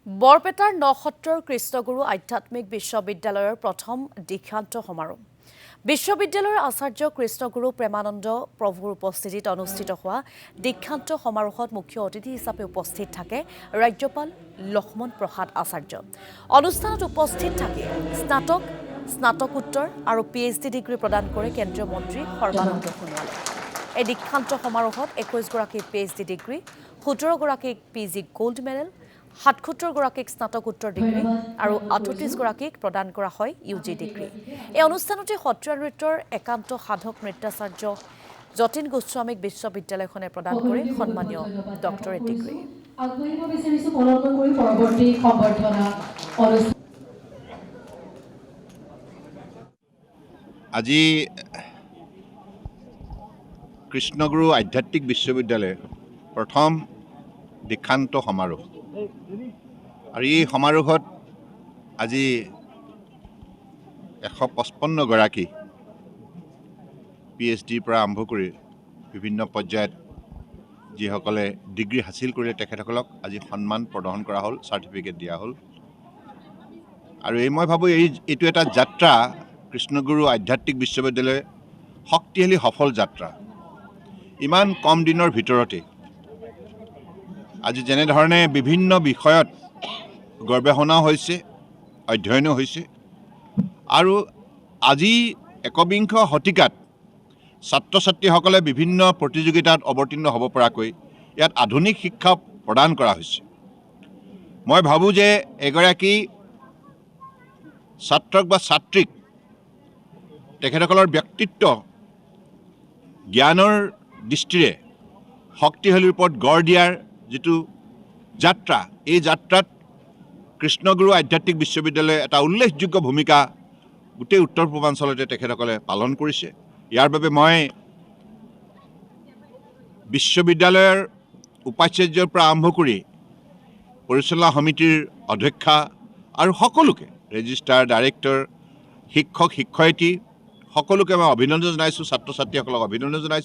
বৰপেটাৰ নসত্ৰৰ কৃষ্ণগুৰু আধ্যাত্মিক বিশ্ববিদ্যালয়ৰ প্ৰথম দীক্ষান্ত সমাৰোহ বিশ্ববিদ্যালয়ৰ আচাৰ্য কৃষ্ণগুৰু প্ৰেমানন্দ প্ৰভুৰ উপস্থিতিত অনুষ্ঠিত হোৱা দীক্ষান্ত সমাৰোহত মুখ্য অতিথি হিচাপে উপস্থিত থাকে ৰাজ্যপাল লক্ষ্মণ প্ৰসাদ আচাৰ্য। অনুষ্ঠানত উপস্থিত থাকে স্নাতক, স্নাতকোত্তৰ আৰু PhD ডিগ্ৰী প্ৰদান কৰে কেন্দ্ৰীয় মন্ত্ৰী সৰ্বানন্দ সোণোৱালে। এই দীক্ষান্ত সমাৰোহত 21 গৰাকী PhD ডিগ্ৰী, 17 গৰাকীক PG গোল্ড মেডেল, 77 গৰাকীক স্নাতকোত্তৰ ডিগ্ৰী আৰু 38 গৰাকীক প্ৰদান কৰা হয় UG ডিগ্ৰী। এই অনুষ্ঠানতে সত্ৰীয়া নৃত্যৰ একান্ত সাধক নৃত্যাচাৰ্য যতীন গোস্বামীক বিশ্ববিদ্যালয়খনে প্ৰদান কৰে সন্মানীয় ডক্টৰেট ডিগ্ৰী। আজি কৃষ্ণগুৰু আধ্যাত্মিক বিশ্ববিদ্যালয়ৰ প্ৰথম দীক্ষান্ত সমাৰোহ আৰু এই সমাৰোহত আজি 155 গৰাকী PhDৰ পৰা আৰম্ভ কৰি বিভিন্ন পৰ্যায়ত যিসকলে ডিগ্ৰী হাসিল কৰিলে তেখেতসকলক আজি সন্মান প্ৰদান কৰা হ'ল, চাৰ্টিফিকেট দিয়া হ'ল। আৰু মই ভাবোঁ এইটো এটা যাত্ৰা, কৃষ্ণগুৰু আধ্যাত্মিক বিশ্ববিদ্যালয় শক্তিশালী সফল যাত্ৰা। ইমান কম দিনৰ ভিতৰতে আজি যেনেধৰণে বিভিন্ন বিষয়ত গৱেষণা হৈছে, অধ্যয়নো হৈছে আৰু আজি একবিংশ শতিকাত ছাত্ৰ ছাত্ৰীসকলে বিভিন্ন প্ৰতিযোগিতাত অৱতীৰ্ণ হ'ব পৰাকৈ ইয়াত আধুনিক শিক্ষা প্ৰদান কৰা হৈছে। মই ভাবোঁ যে এগৰাকী ছাত্ৰক বা ছাত্ৰীক তেখেতসকলৰ ব্যক্তিত্ব জ্ঞানৰ দৃষ্টিৰে শক্তিশালীৰ ওপৰত গঢ় দিয়াৰ যিটো যাত্ৰা, এই যাত্ৰাত কৃষ্ণগুৰু আধ্যাত্মিক বিশ্ববিদ্যালয়ে এটা উল্লেখযোগ্য ভূমিকা গোটেই উত্তৰ পূৰ্বাঞ্চলতে তেখেতসকলে পালন কৰিছে। ইয়াৰ বাবে মই বিশ্ববিদ্যালয়ৰ উপাচাৰ্যৰ পৰা আৰম্ভ কৰি পৰিচালনা সমিতিৰ অধ্যক্ষা আৰু সকলোকে, ৰেজিষ্ট্ৰাৰ, ডাইৰেক্টৰ, শিক্ষক শিক্ষয়িত্ৰী সকলোকে মই অভিনন্দন জনাইছোঁ, ছাত্ৰ ছাত্ৰীসকলক অভিনন্দন জনাইছোঁ।